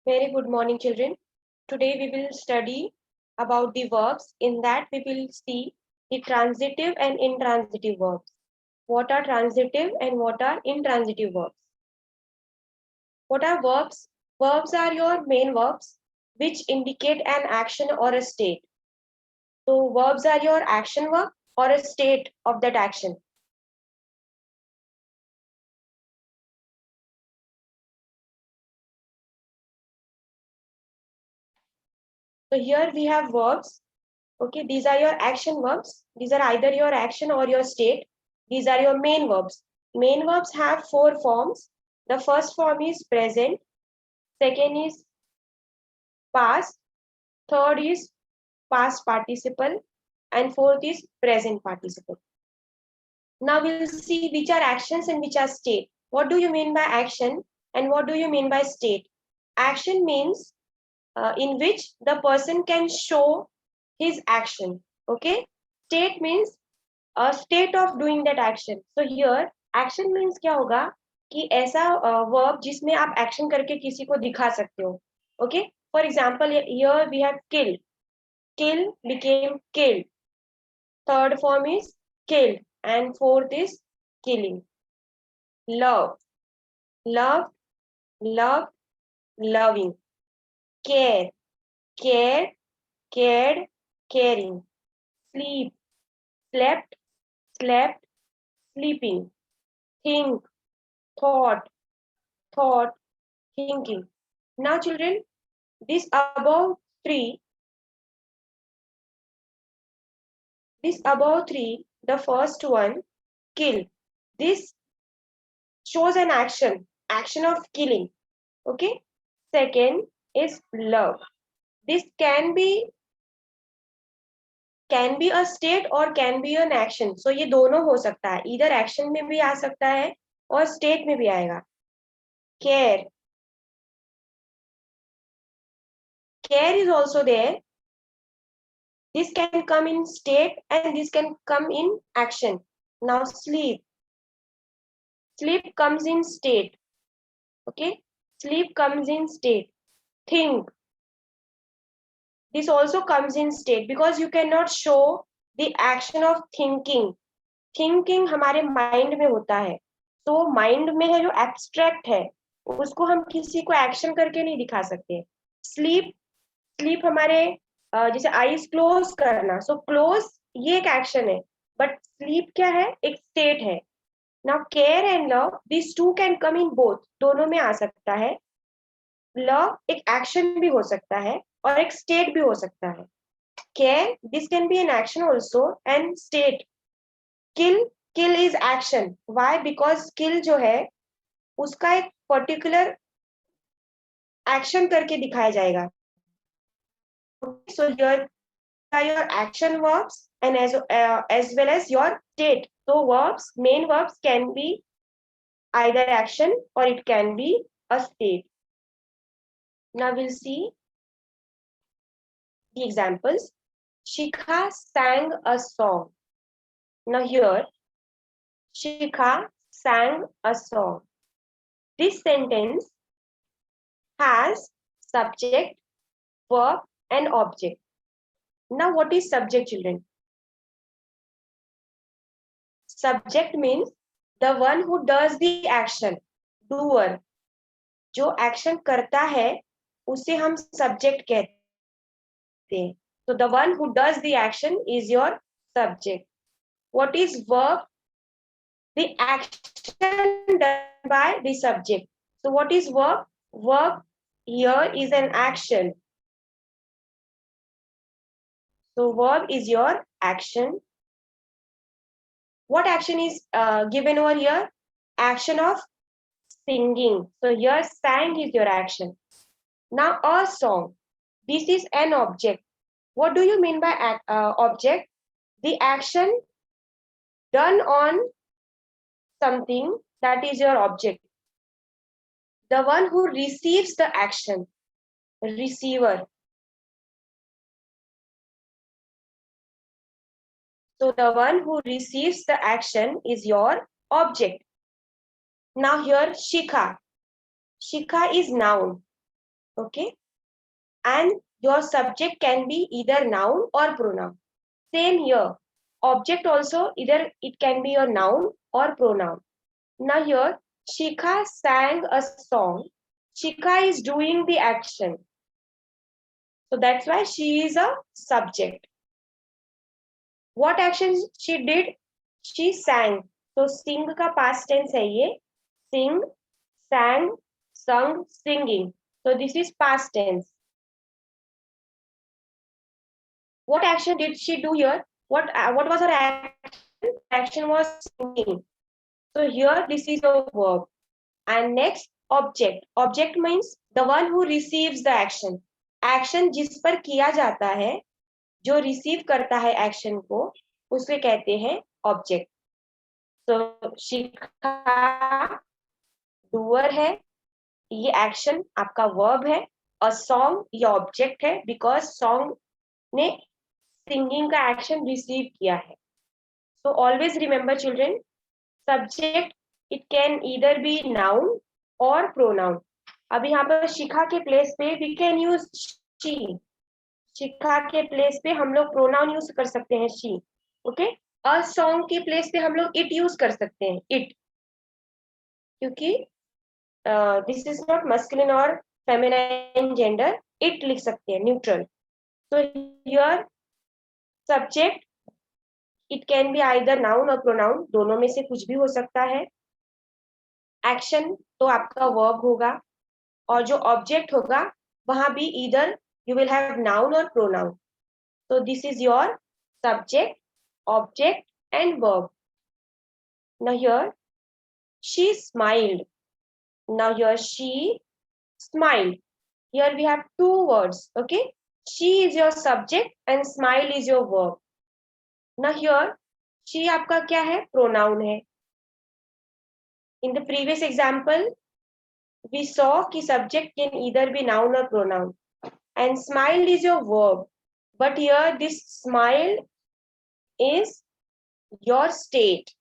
Very good morning, children. Today we will study about the verbs. In that, we will see the transitive and intransitive verbs. What are transitive and what are intransitive verbs? What are verbs? Verbs are your main verbs which indicate an action or a state. So, verbs are your action verb or a state of that action. So, here we have verbs. Okay, these are your action verbs. These are either your action or your state. These are your main verbs. Main verbs have four forms. The first form is present, second is past, third is past participle, and fourth is present participle. Now we'll see which are actions and which are state. What do you mean by action and what do you mean by state? Action means in which the person can show his action. Okay? State means a state of doing that action. So here action means क्या होगा कि ऐसा verb जिसमें आप action करके किसी को दिखा सकते हो. Okay? For example, here we have kill. Kill became killed. Third form is killed and fourth is killing. Love. Love, love, loving. Care. Cared, cared, caring. Sleep. Slept, slept, sleeping. Think, thought, thought, thinking. Now, children, this above three, the first one, kill. This shows an action of killing. Okay. Second is love. This can be a state or can be an action. So ये दोनों हो सकता है. Either action में भी आ सकता है और state में भी आएगा. Care. Care is also there. This can come in state and this can come in action. Now sleep. Sleep comes in state. Okay. Sleep comes in state. Think. This also comes in state because you cannot show the action of thinking. Thinking हमारे mind में होता है. तो mind में है जो abstract है, उसको हम किसी को action करके नहीं दिखा सकते. Sleep हमारे जैसे eyes close करना. So close ये एक action है, but sleep क्या है? एक state है. Now care and love, these two can come in both. दोनों में आ सकता है. Love एक action भी हो सकता है और एक state भी हो सकता है. Care, this can be an action also and state. Kill is action. Why? Because kill जो है उसका एक particular action करके दिखाया जाएगा. So here are your action verbs and as well as your state. So verbs, main verbs can be either action or it can be a state. Now we'll see the examples. Shikha sang a song. Now here, Shikha sang a song. This sentence has subject, verb and object. Now what is subject, children? Subject means the one who does the action, doer. जो action करता है उसे हम subject कहते हैं. So the one who does the action is your subject. What is verb? The action done by the subject. So what is verb? Verb here is an action. So verb is your action. What action is given over here? Action of singing. So here sang is your action. Now a song. This is an object. What do you mean by object? The action done on something, that is your object. The one who receives the action, receiver. So the one who receives the action is your object. Now here Shikha. Shikha is noun. Okay, and your subject can be either noun or pronoun. Same here, object also either it can be your noun or pronoun. Now here, Shikha sang a song. Shikha is doing the action. So that's why she is a subject. What action she did? She sang. So sing का past tense है ये. Sing, sang, sung, singing. So this is past tense. What action did she do here? What was her action? Action was singing. So here this is your verb. And next, object. Object means the one who receives the action. Action जिस पर किया जाता है, जो receive करता है action को, उसे कहते हैं ऑब्जेक्ट. तो शिखा डूअर है, ये एक्शन आपका वर्ब है. अ सॉन्ग ये ऑब्जेक्ट है बिकॉज सॉन्ग ने सिंगिंग का एक्शन रिसीव किया है. So always remember children, subject it can either be noun और प्रोनाउन. अब यहाँ पर शिखा के प्लेस पे वी कैन यूज शी. शिखा के प्लेस पे हम लोग प्रोनाउन यूज कर सकते हैं शी. ओके, अ सॉन्ग के प्लेस पे हम लोग इट यूज कर सकते हैं इट, क्योंकि दिस इज नॉट मस्कुलिन और फेमिनाइन जेंडर. इट लिख सकते हैं न्यूट्रल. तो here subject it can be either noun और प्रोनाउन, दोनों में से कुछ भी हो सकता है. एक्शन तो आपका वर्ब होगा, और जो ऑब्जेक्ट होगा वहां भी either you will have noun और pronoun. So this is your subject, object, and verb. Now here, she smiled. Now here, she smiled. Here we have two words. Okay, she is your subject and smile is your verb. Now here, she आपका क्या है? Pronoun है. In the previous example, we saw कि subject can either be noun or pronoun, and smile is your verb. But here, this smile is your state.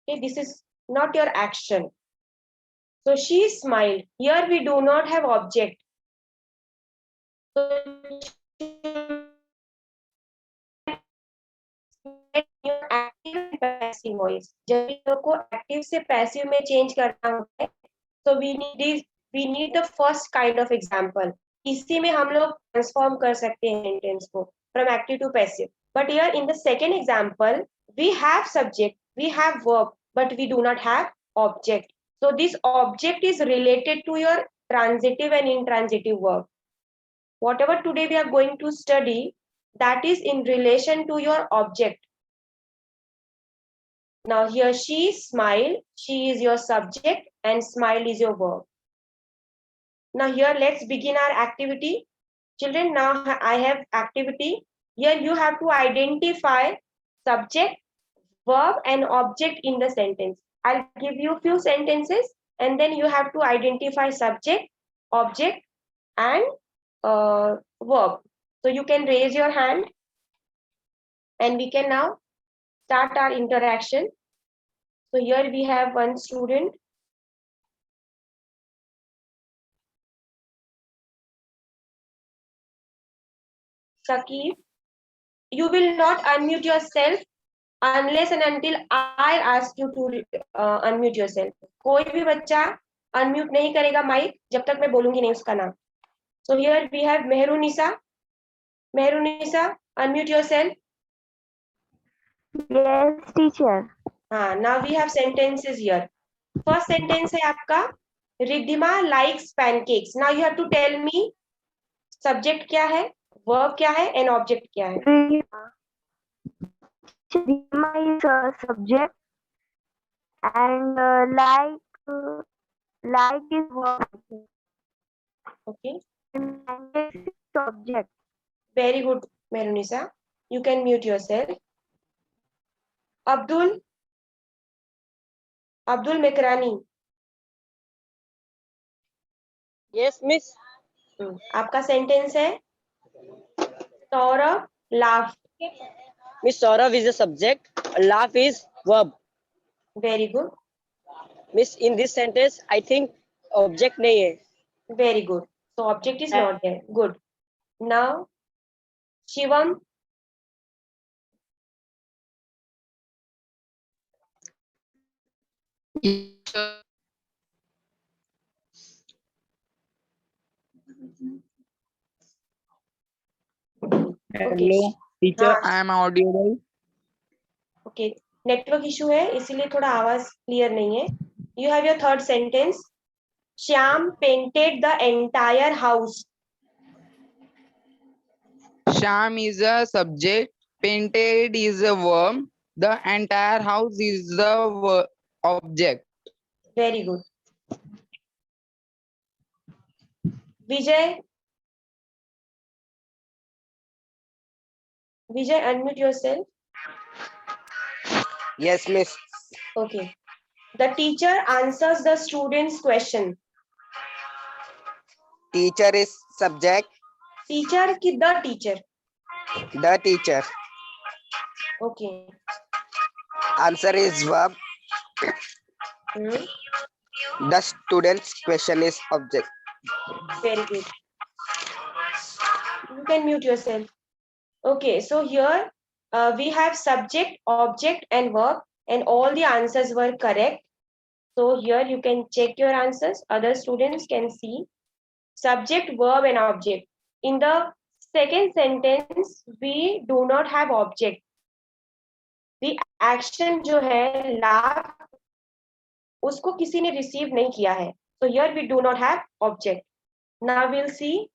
Okay, this is not your action. So she smiled. Here we do not have object. So active and passive voice. जब इन को active से passive में change करना होता है, so we need the first kind of example. इसी में हम लोग transform कर सकते हैं sentence को from active to passive. But here in the second example, we have subject, we have verb, but we do not have object. So this object is related to your transitive and intransitive verb. Whatever today we are going to study, that is in relation to your object. Now here she smiled, she is your subject and smile is your verb. Now here let's begin our activity. Children, now I have activity. Here you have to identify subject, verb and object in the sentence. I'll give you few sentences and then you have to identify subject, object and verb. So you can raise your hand and we can now start our interaction. So here we have one student. Sakib, you will not unmute yourself unless and until I ask you to unmute yourself. कोई भी बच्चा unmute नहीं करेगा mic जब तक मैं बोलूंगी नहीं उसका नाम. So here we have Mehrunisa. Mehrunisa, unmute yourself. Yes, teacher. हाँ, now we have sentences here. First sentence है आपका, Riddhima likes pancakes. Now you have to tell me subject क्या है, verb क्या है and object क्या है. Riddhima is a subject and like is verb. Okay. And pancakes is subject. Very good, Mehrunisa. You can mute yourself. Abdul Mekrani. Yes, miss. आपका sentence है Saurabh laughed. Miss, Saurav is a subject. Laugh is verb. Very good. Miss, in this sentence, I think object नहीं है. Very good. So object is not there. Good. Now, Shivam. Okay. Hello teacher, हाँ, I am audible? Okay, network issue है इसीलिए थोड़ा आवाज clear नहीं है. You have your third sentence. Shyam painted the entire house. Sham is a subject, painted is a verb, the entire house is the object. Very good. Vijay. Vijay, unmute yourself. Yes, miss. Okay. The teacher answers the student's question. Teacher is subject. Teacher की the teacher. The teacher. Okay. Answer is verb. Hmm. The student's question is object. Very good. You can mute yourself. Okay, so here we have subject, object, and verb, and all the answers were correct. So here you can check your answers. Other students can see subject, verb, and object. In the second sentence, we do not have object. The action जो है laugh, उसको किसी ने receive नहीं किया है. So here we do not have object. Now we'll see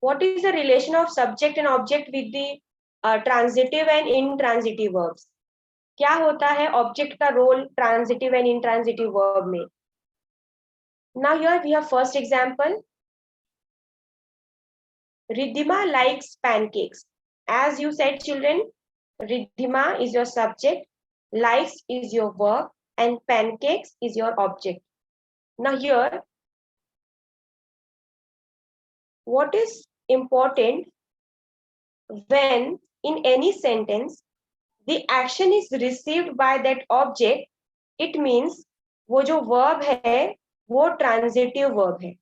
what is the relation of subject and object with the transitive and intransitive verbs. क्या होता है object का role transitive and intransitive verb में. Now here we have first example. Riddhima likes pancakes. As you said, children, Riddhima is your subject, likes is your verb, and pancakes is your object. Now here, what is important when in any sentence the action is received by that object, it means वो जो verb है वो transitive verb है.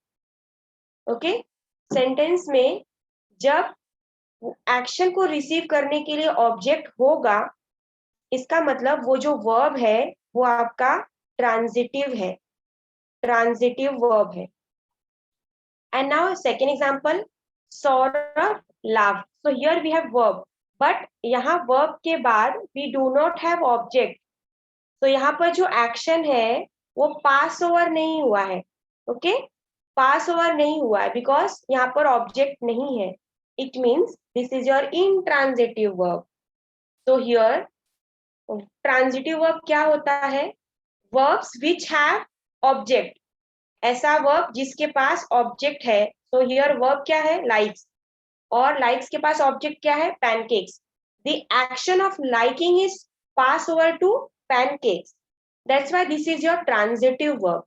Okay? Sentence में जब action को receive करने के लिए ऑब्जेक्ट होगा, इसका मतलब वो जो वर्ब है वो आपका ट्रांजिटिव है, ट्रांजिटिव वर्ब है. And now second example, Saurabh laugh. So here we have verb, but यहाँ वर्ब के बाद we do not have object. तो यहाँ पर जो एक्शन है वो पास ओवर नहीं हुआ है. ओके, पास ओवर नहीं हुआ है बिकॉज यहाँ पर ऑब्जेक्ट नहीं है. It means this is your intransitive verb. So here transitive verb क्या होता है? Verbs which have object. ऐसा verb जिसके पास object है. So here verb क्या है? Likes. और likes के पास object क्या है? Pancakes. The action of liking is pass over to pancakes. That's why this is your transitive verb.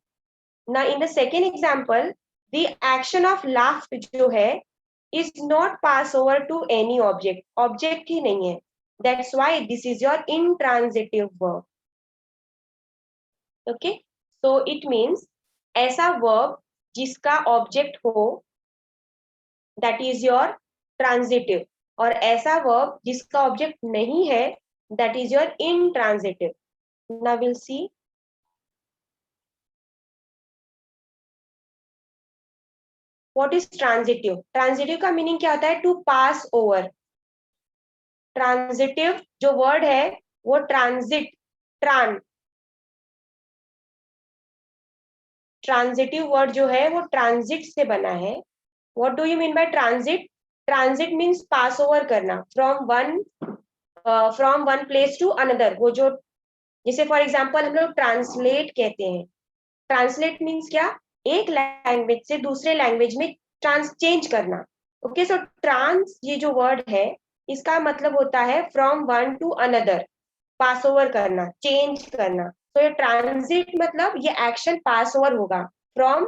Now in the second example, the action of laugh जो है is not pass over to any object. Object ही नहीं है. That's why this is your intransitive verb. Okay, so it means ऐसा verb जिसका object हो, that is your transitive. और ऐसा verb जिसका object नहीं है, that is your intransitive. Now we'll see. What is transitive? Transitive का meaning क्या होता है? To pass over. Transitive जो word है वो transit, ट्रांजिटिव वर्ड जो है वो ट्रांजिट से बना है. What do you mean by transit? Transit means pass over करना from one place to another. वो जो जैसे फॉर एग्जांपल हम लोग ट्रांसलेट कहते हैं. ट्रांसलेट मीन्स क्या? एक लैंग्वेज से दूसरे लैंग्वेज में चेंज करना. ओके, सो ट्रांस ये जो वर्ड है इसका मतलब होता है from one to another, pass over करना, चेंज करना. तो ये ट्रांजिट मतलब ये एक्शन पास ओवर होगा from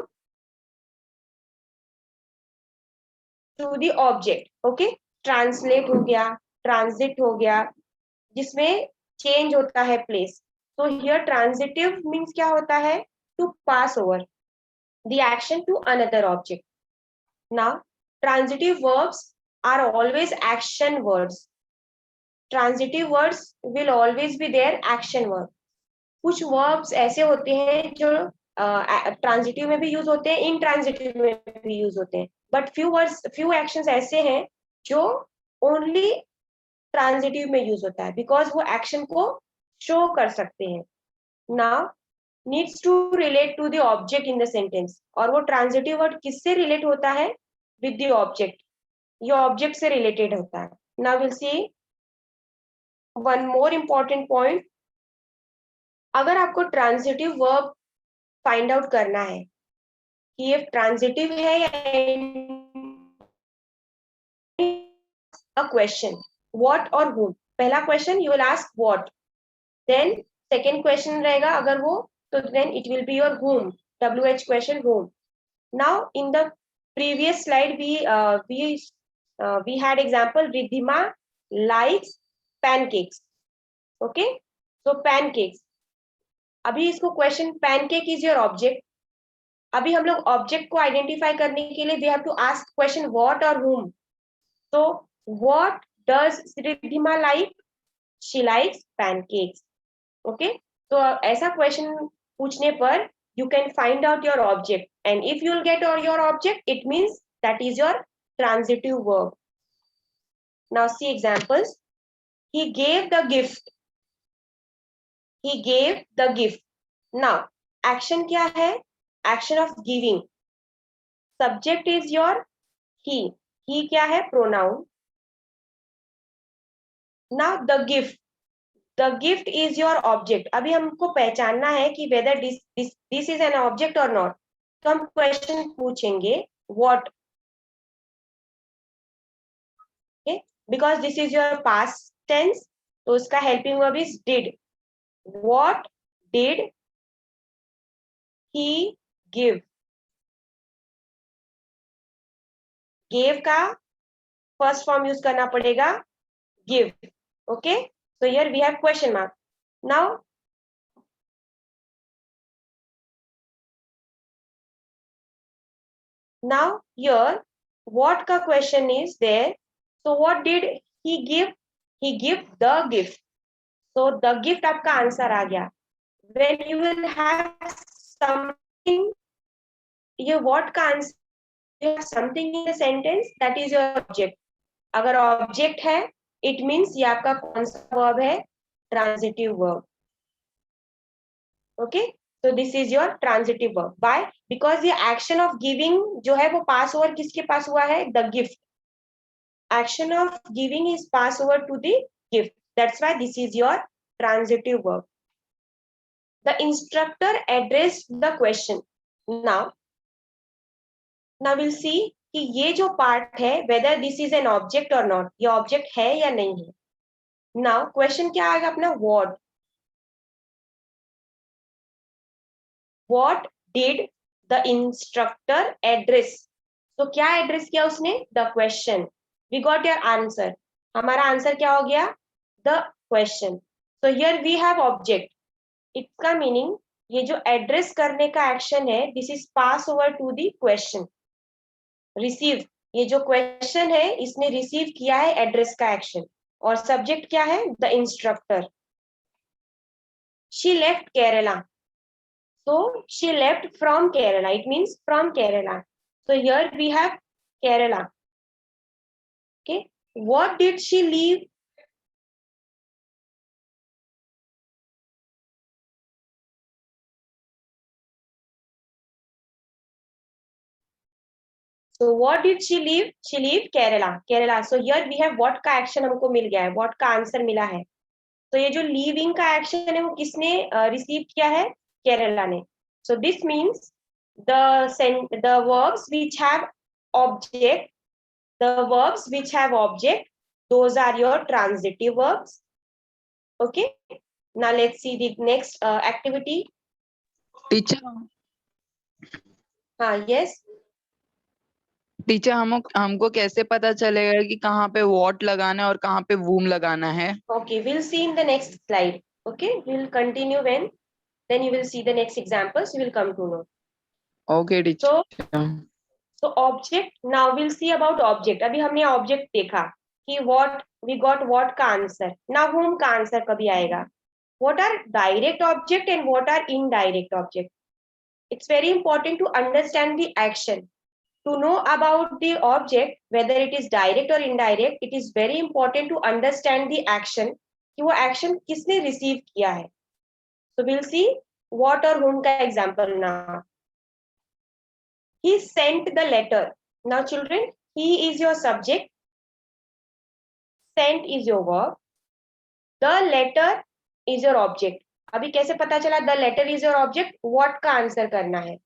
to the object. Okay, translate हो गया, ट्रांजिट हो गया, जिसमें चेंज होता है प्लेस. तो हियर ट्रांजिटिव मीन्स क्या होता है? To pass over. the action to another object. Now, transitive verbs are always action words. Transitive words will always be there action word. कुछ verbs ऐसे होते हैं जो ट्रांजिटिव में भी यूज होते हैं, इंट्रांजिटिव में भी यूज होते हैं, बट few actions ऐसे हैं जो ओनली ट्रांजिटिव में यूज होता है, बिकॉज वो एक्शन को शो कर सकते हैं. Now needs to relate to the object in the sentence. और वो ट्रांजिटिव वर्ड किससे रिलेट होता है? With the object. ये ऑब्जेक्ट से रिलेटेड होता है. Now will see one more important point. अगर आपको ट्रांजिटिव वर्ब फाइंड आउट करना है कि ये ट्रांजिटिव है या अ क्वेश्चन व्हाट और whom. पहला question you will ask what, then second question रहेगा अगर वो, तो then it will be your whom, WH question whom. Now in the previous slide we had example Riddhima likes pancakes. Okay, so pancakes. अभी इसको question pancake is your object. अभी हम लोग object को आइडेंटिफाई करने के लिए we have to ask question what और whom. तो what does Riddhima like? She likes pancakes. Okay, तो ऐसा क्वेश्चन पूछने पर you can find out your object, and if you'll get your object, it means that is your transitive verb. Now see examples. He gave the gift. He gave the gift. Now action क्या है? Action of giving. Subject is your he. He क्या है? Pronoun. Now the gift. The gift is your object. अभी हमको पहचानना है कि whether this is an object or not. तो हम क्वेश्चन पूछेंगे what. Okay, because this is your past tense, तो उसका helping verb is did. What did he give? Gave का first form use करना पड़ेगा give. Okay, so here we have question mark. Now here what का question is there. So what did he give? He give the gift. So the gift आपका answer आ गया. When you will have something, ये what का answer, you have something in the sentence, that is your object. अगर object है, it means ये आपका कौन सा verb है? Transitive verb. Okay, so this is your transitive verb. Why? Because the action of giving जो है वो pass over किसके पास हुआ है? The gift. Action of giving is pass over to the gift. That's why this is your transitive verb. The instructor addressed the question. Now we'll see कि ये जो part है whether this is an object or not. ये object है या नहीं है. Now question क्या आएगा अपना? What. What did the instructor address? तो क्या address किया उसने? The question. We got your answer. हमारा आंसर क्या हो गया? The question. So here we have object. इसका मीनिंग ये जो एड्रेस करने का एक्शन है, this is pass over to the question. Receive, ये जो क्वेश्चन है इसने रिसीव किया है एड्रेस का एक्शन, और सब्जेक्ट क्या है? The instructor. She left Kerala. So she left from Kerala. It means from Kerala. So here we have Kerala. Okay. What did she leave? So what did she leave? She leave Kerala. Kerala. So here we have what का action हमको मिल गया है, what का answer मिला है. तो ये जो leaving का action है वो किसने receive किया है? Kerala ने. So this means the verbs which have object, those are your transitive verbs. Okay. Now let's see the next activity. Teacher हाँ, yes. टीचर हमको कैसे पता चलेगा कि कहाँ पे what लगाना है और कहाँ पे whom लगाना है? Okay, we'll see in the next slide. Okay, we'll continue then you will see the next examples, you will come to know. Okay, teacher. So object, now we'll see about object. अभी हमने object देखा कि what we got what का answer. Now whom का answer कभी आएगा? What are direct object and what are indirect object? It's very important to understand the action. To know about the object, whether it is direct or indirect, it is very important to understand the action. कि वो action किसने receive किया है. So we'll see what or whom का example now. He sent the letter. Now children, he is your subject, sent is your verb, the letter is your object. अभी कैसे पता चला the letter is your object? What का answer करना है.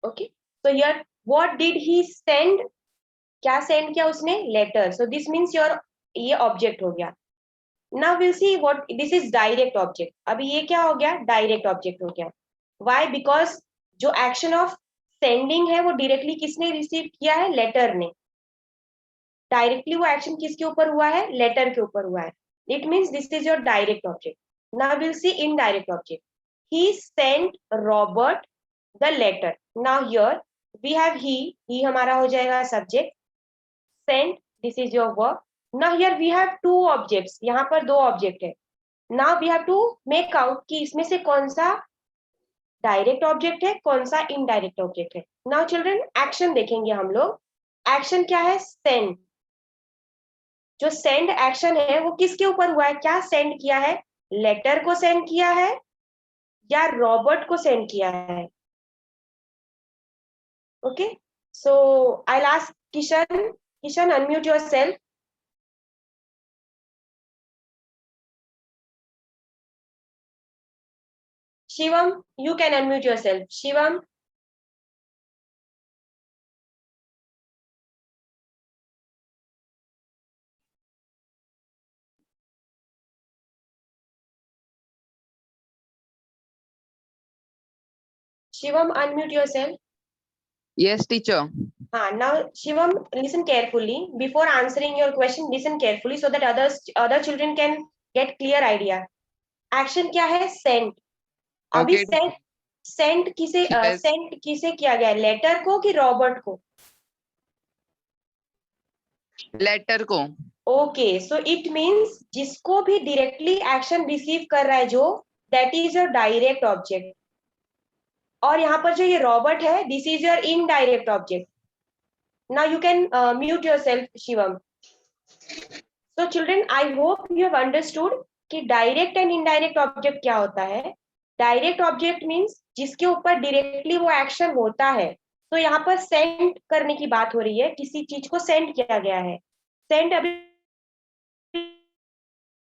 Okay, so here what did he send? क्या send किया उसने? Letter. So this means your ये object हो गया. Now we'll see what this is direct object. अभी ये क्या हो गया? Direct object हो गया. Why? Because जो action of sending है वो directly किसने receive किया है? Letter ने. Directly वो action किसके ऊपर हुआ है? Letter के ऊपर हुआ है. It means this is your direct object. Now we'll see indirect object. He sent Robert the letter. Now here we have he हमारा हो जाएगा subject. Sent, this is your verb. Now here we have two objects. यहाँ पर दो object है. Now we have to make out कि इसमें से कौन सा डायरेक्ट ऑब्जेक्ट है, कौन सा इनडायरेक्ट ऑब्जेक्ट है. नाउ चिल्ड्रन एक्शन देखेंगे हम लोग. एक्शन क्या है? सेंड. जो सेंड एक्शन है वो किसके ऊपर हुआ है? क्या सेंड किया है? लेटर को सेंड किया है या रॉबर्ट को सेंड किया है? Okay, so I ask Kishan. Kishan, unmute yourself. Shivam, you can unmute yourself. Shivam. Shivam, unmute yourself. Yes, teacher. Now Shivam, listen carefully. Before answering your question, listen carefully so that other children can get clear idea. Action क्या है? Send. अभी Okay. send किसे Yes. send किसे किया गया? Letter को कि Robert को? लेटर को. ओके, सो इट मींस जिसको भी डायरेक्टली एक्शन रिसीव कर रहा है जो, that is your direct object. और यहाँ पर जो ये रॉबर्ट है, this is your indirect object. Now you can mute yourself Shivam. So children, I hope you have understood कि डायरेक्ट एंड इनडायरेक्ट ऑब्जेक्ट क्या होता है. डायरेक्ट ऑब्जेक्ट मींस जिसके ऊपर डायरेक्टली वो एक्शन होता है. तो यहाँ पर सेंड करने की बात हो रही है, किसी चीज को सेंड किया गया है. सेंड अभी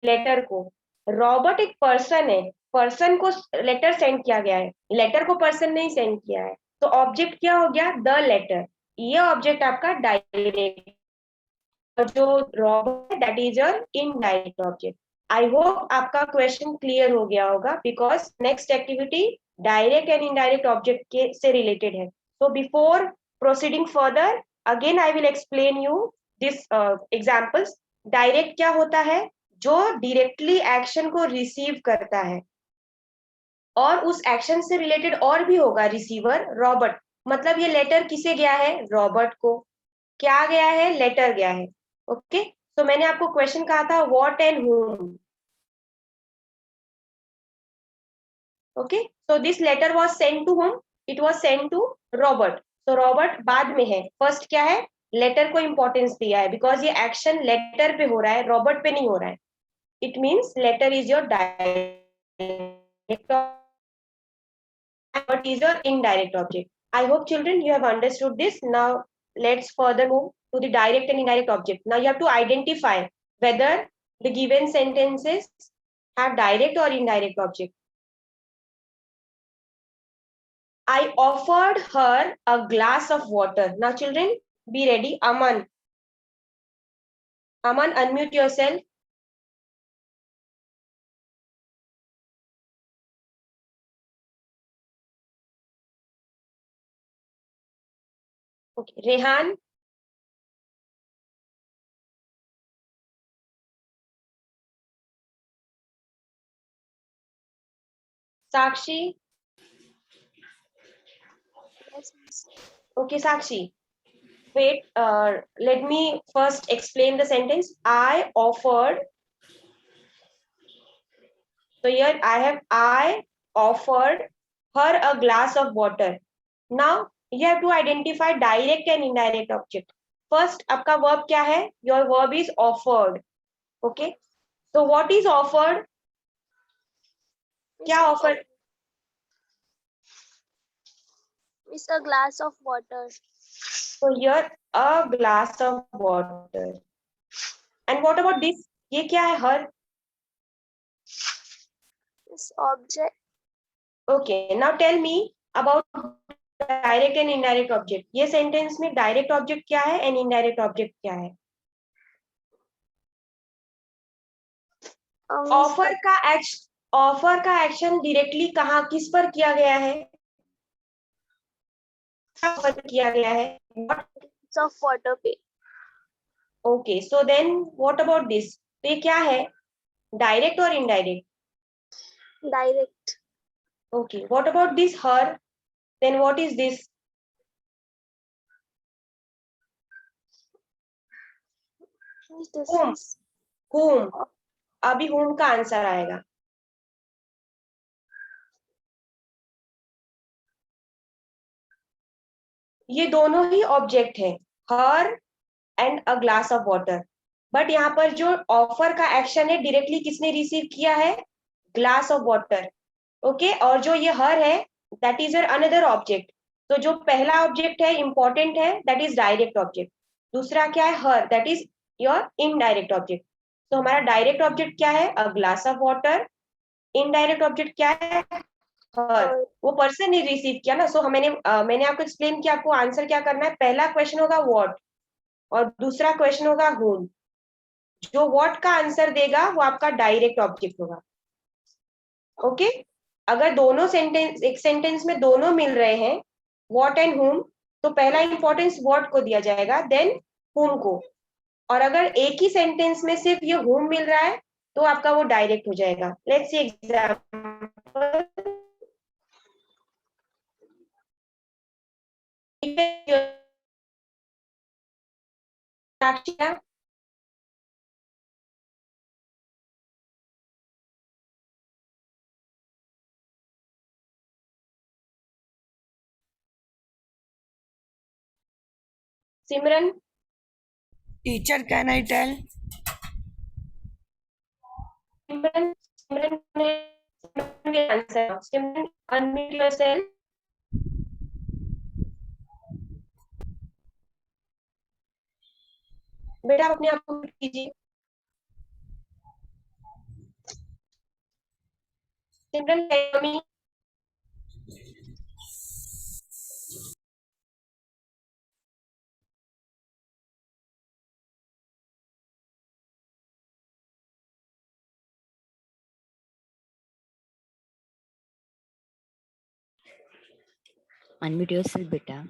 लेटर को. रॉबर्ट एक पर्सन है, पर्सन को लेटर सेंड किया गया है, लेटर को पर्सन ने ही सेंड किया है. तो ऑब्जेक्ट क्या हो गया? The letter. ये ऑब्जेक्ट आपका डायरेक्ट, और जो रॉबर्ट है that is your indirect object. I hope आपका क्वेश्चन क्लियर हो गया होगा, because next activity direct and indirect object के से रिलेटेड है. So before proceeding further, again I will explain you this examples. Direct क्या होता है? जो डायरेक्टली एक्शन को रिसीव करता है, और उस एक्शन से रिलेटेड और भी होगा रिसीवर रॉबर्ट. मतलब ये लेटर किसे गया है? रॉबर्ट को. क्या गया है? लेटर गया है. ओके, तो मैंने आपको क्वेश्चन कहा था what and whom. Okay, so this letter was sent to whom? It was sent to Robert. तो रॉबर्ट बाद में है, फर्स्ट क्या है? लेटर को इंपॉर्टेंस दिया है, बिकॉज ये एक्शन लेटर पे हो रहा है, रॉबर्ट पे नहीं हो रहा है. It means letter is your direct what is your indirect object. I hope children you have understood this. Now let's further move to the direct and indirect object. Now you have to identify whether the given sentences have direct or indirect object. I offered her a glass of water. Now children, be ready. Aman, unmute yourself. Okay, Rehan. Sakshi. Yes, miss. Okay, Sakshi. Wait, let me first explain the sentence. I offered. So here I offered her a glass of water. Now you have to identify direct and indirect object. First, आपका verb क्या है? Your verb is offered. Okay. So what is offered? क्या offered? Miss, a glass of water. So here a glass of water. And what about this? ये क्या है? Her. Miss, object. Okay. Now tell me about direct and indirect object. ये sentence में direct object क्या है and indirect object क्या है? Miss, offer का एक्शन डायरेक्टली कहाँ किस पर किया गया है? कहाँ पर किया गया है? glass of water पे. Okay, so then what about this? तो ये क्या है? डायरेक्ट और indirect? Direct. Okay, what about this her? Then what is this? Miss, this whom is whom अभी whom का आंसर आएगा. ये दोनों ही ऑब्जेक्ट है, her and a glass of water. But यहाँ पर जो ऑफर का एक्शन है डायरेक्टली किसने रिसीव किया है? Glass of water. ओके, और जो ये हर है that is your another object. तो जो पहला ऑब्जेक्ट है इंपॉर्टेंट है, दैट इज डायरेक्ट ऑब्जेक्ट. दूसरा क्या है? Her, that is your indirect object. तो हमारा डायरेक्ट ऑब्जेक्ट क्या है? A glass of water. Indirect object क्या है? हर. her. वो पर्सन ने रिसीव किया ना. सो मैंने आपको एक्सप्लेन किया आपको आंसर क्या करना है. पहला क्वेश्चन होगा व्हाट और दूसरा क्वेश्चन होगा whom. जो व्हाट का आंसर देगा वो आपका डायरेक्ट ऑब्जेक्ट होगा. ओके, अगर दोनों सेंटेंस एक सेंटेंस में दोनों मिल रहे हैं व्हाट एंड whom, तो पहला इंपॉर्टेंस व्हाट को दिया जाएगा देन whom को. और अगर एक ही सेंटेंस में सिर्फ ये whom मिल रहा है तो आपका वो डायरेक्ट हो जाएगा. Let's see example. Simran. Teacher, can I tell? Simran Simran answer. Simran unmute yourself. बेटा आप अपने आप को mute कीजिए. सिमरन Unmute yourself, beta.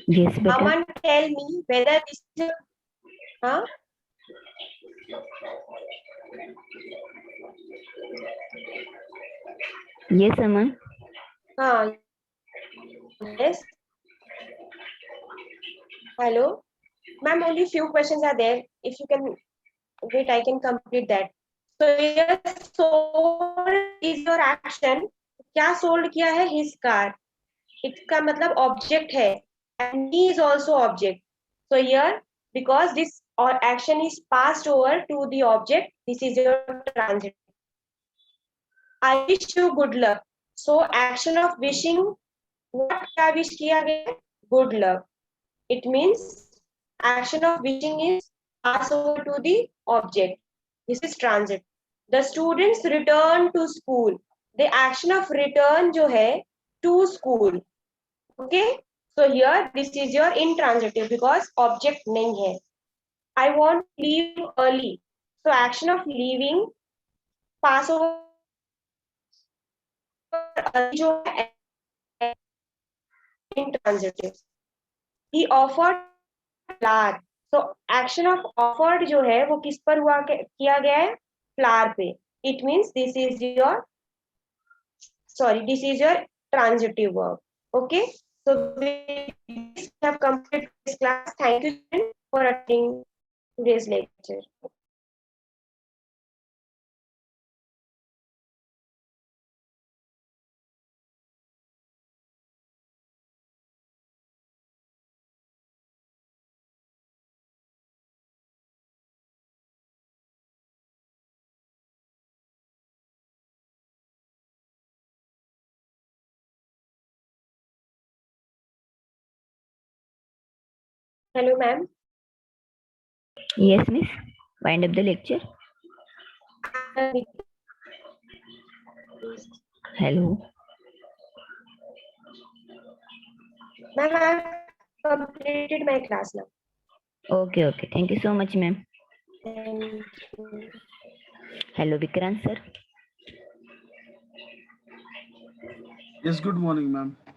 Yes, beta. Aman, tell me whether this is huh? Yes, Aman. Yes. Hello, ma'am. Only few questions are there. If you can wait, I can complete that. So yes, sold is your action. क्या sold किया है? His car. इसका मतलब object है. And me is also object. So here, because this or action is passed over to the object, this is your transitive. I wish you good luck. So action of wishing, what क्या wish किया गया? Good luck. It means action of wishing is pass over to the object. This is transit. The students return to school. The action of return जो है to school. Okay. So here this is your intransitive because object नहीं है. I want to leave early. So action of leaving pass over जो है intransitive. He offered flower. So action of offered जो है वो किस पर हुआ किया गया है? Flower पे. It means this is your transitive verb. Okay. So we have completed this class. Thank you for attending today's lecture. Hello, ma'am. Yes, miss. Wind up the lecture. Hello. Ma'am, I have completed my class now. Okay, okay. Thank you so much, ma'am. Thank you. Hello, Vikrant sir. Yes, good morning, ma'am.